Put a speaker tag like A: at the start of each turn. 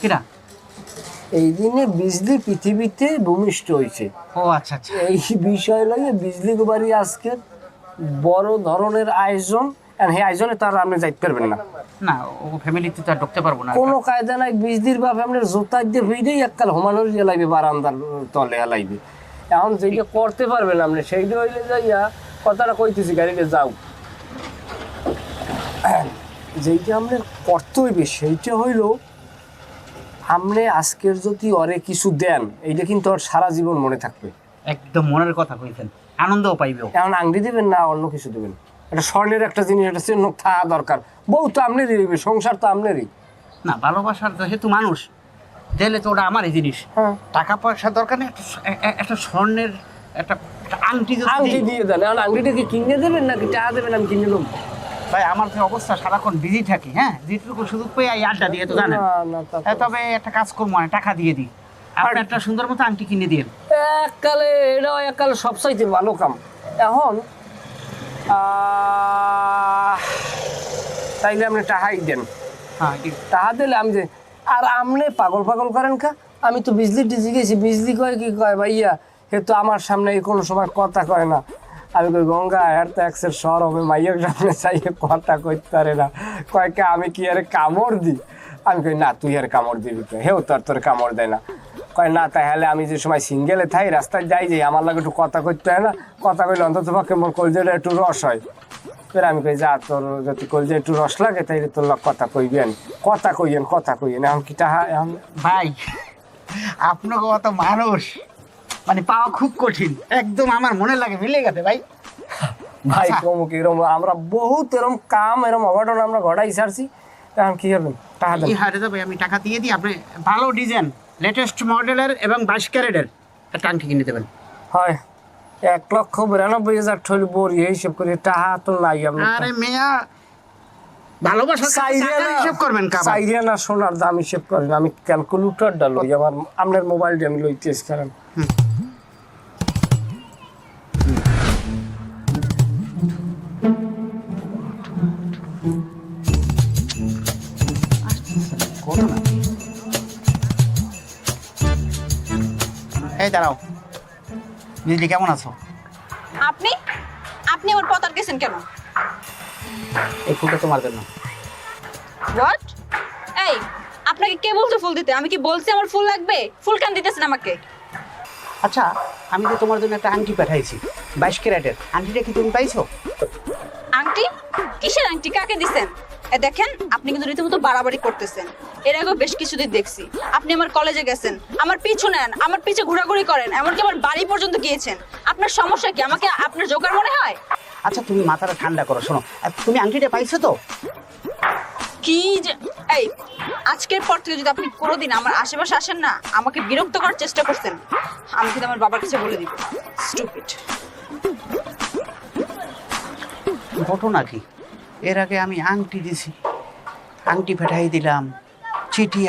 A: কিরা?
B: এই দিনে বিজলি পৃথিবীতে ভূমিষ্ঠ হয়েছে।
A: ও আচ্ছা আচ্ছা।
B: এই বিষয় লাগে বিজলি বাড়ি আজকের বড় ধরনের আয়োজন, আর এই আয়োজনে তার আপনি যাইতে পারবেন না।
A: না ও ফ্যামিলিতে তো আর ঢুকতে পারবো না।
B: কোনো কায়দা নাই, বিজলির বাপ আপনার জোতা দিয়ে ভিড়েই এককাল হোমানোর লাগবে, বারান্দার তলে লাগবে। এখন যেটা করতে পারবেন আপনি সেইটা হইলে যাইয়া কথাটা কইতেছি, গাড়িতে যাও। যেইটা আপনার করতে হইবে সেইটা হইল আপনি আজকের যদি ওরে কিছু দেন, এইটা কিন্তু ওর সারা জীবন মনে থাকবে।
A: একদম মনের কথা কইছেন, আনন্দও পাইবেও।
B: এখন আংটি দেবেন না অন্য কিছু দেবেন? এটা স্বর্ণের একটা জিনিস, এটা চিহ্ন থাকা দরকার। বউ তো আপনারই রইবে, সংসার তো আপনারই।
A: না ভালোবাসার যেহেতু মানুষ দিলে তো ওটা আমারই জিনিস।
B: হ্যাঁ,
A: টাকা পয়সার দরকার নেই, একটা স্বর্ণের একটা আংটি যদি
B: আংটি
A: দিই।
B: দিয়ে দেন। এখন আংটিটা কি কিনে দেবেন নাকি টাকা দেবেন? আমি কিনে নেব।
A: ভাই আমার যে অবস্থা সারাক্ষণ বিজি থাকি, হ্যাঁ যেটুকু সুযোগ পেয়ে এই আড্ডা দিয়ে তো জানেন। তবে একটা কাজ করবো, মানে টাকা দিয়ে দিই, আপনি একটা সুন্দর মতো আংটি কিনে দিন।
B: এককালে এটাও এককালে সবচাইতে ভালো কাম। এখন তাইলে আপনি টাকাই দেন।
A: হ্যাঁ
B: টাকা দিলে আমি যে, আর আপনি পাগল পাগল করেন কা? আমি তো বিজলি টিজি গেছি, বিজলি কয় কি কয় ভাইয়া, হে তো আমার সামনে কোনো সময় কথা কয় না। আমি কই গঙ্গা এর তো একসের শহর হবে, মাইয়ের সামনে চাইয়ে কথা কইতে পারে না। কয় কে আমি কি আরে কামড় দিই? আমি কই না, তুই আর কামড় দিবি তো, হেও তোর কামড় দেয় না। কয় না, তাহলে আমি যে সময় সিঙ্গেলে থাই রাস্তায় যাই যে আমার লাগে একটু কথা কইতে হয় না? কথা কইলে অন্তত পক্ষে মোর কলজেটা একটু রস হয়। ফের আমি কই যা, তোর যদি কলজে একটু রস লাগে তাইলে তোর লোক কথা কইবেন, কথা কইয়েন। এখন কি টাহা এখন?
A: ভাই আপনাকে অত মানুষ মানে পাওয়া খুব কঠিন, একদম আমার মনে লাগে মিলে গেছে ভাই।
B: ভাই কমুক এরম আমরা বহুত এরম কাম, এরম অঘটন আমরা ঘটাই ছাড়ছি। এখন কি করবেন? টাকা দেন।
A: এই হারে ভাই আমি টাকা দিয়ে দিই, আপনি ভালো ডিজাইন লেটেস্ট মডেলের এবং 22 ক্যারেটের একটা আংটি কিনে দেবেন।
B: হয় 1,92,000 ঠইল বড়ি হিসেব করে টাকা তো নাই আপনার।
A: আরে মেয়া ভালোবাসা হিসাব করবেন কাবা।
B: চাইরিয়া না সোনার দাম হিসেব করেন, আমি ক্যালকুলেটরটা লই, আমার আপনার মোবাইলটা আমি লইতেছি কারণ
A: এই দাঁড়াও, বিজলি কেমন আছো?
C: আপনি আপনি আমার পথ আটকেছেন কেন?
A: এই ফুলটা তোমার জন্য।
C: হোয়াট? এই আপনাকে কে বলছে ফুল দিতে? আমি কি বলছি আমার ফুল লাগবে? ফুল কেন দিতেছেন আমাকে?
A: আচ্ছা আমি তো তোমার জন্য একটা আংটি পাঠাইছি 22 ক্যারেটের, আংটিটা কি তুমি পাইছো?
C: আংটি? কিসের আংটি? কাকে দিছেন? এ দেখেন, আপনি কিন্তু রীতিমতো বাড়াবাড়ি করতেছেন। এর আগেও বেশ কিছুদিন দেখছি আপনি আমার কলেজে গেছেন, আমার পিছু নেন, আমার পিছে ঘোরাঘুরি করেন, এমনকি আমার বাড়ি পর্যন্ত গিয়েছেন। আপনার সমস্যা কি? আমাকে আপনার জোকার মনে হয়?
A: আচ্ছা তুমি মাথাটা ঠান্ডা করো, শোনো তুমি আংটিটা পাইছো তো?
C: কি যে এই, আজকের পর থেকে যদি আপনি কোনোদিন আমার আশেপাশে আসেন না, আমাকে বিরক্ত করার চেষ্টা করছেন, আমি কিন্তু আমার বাবার কাছে বলে দিব। স্টুপিড।
A: ঘটনা কি? এর আগে আমি আংটি দিছি, আংটি পাঠাই দিলাম, চিঠি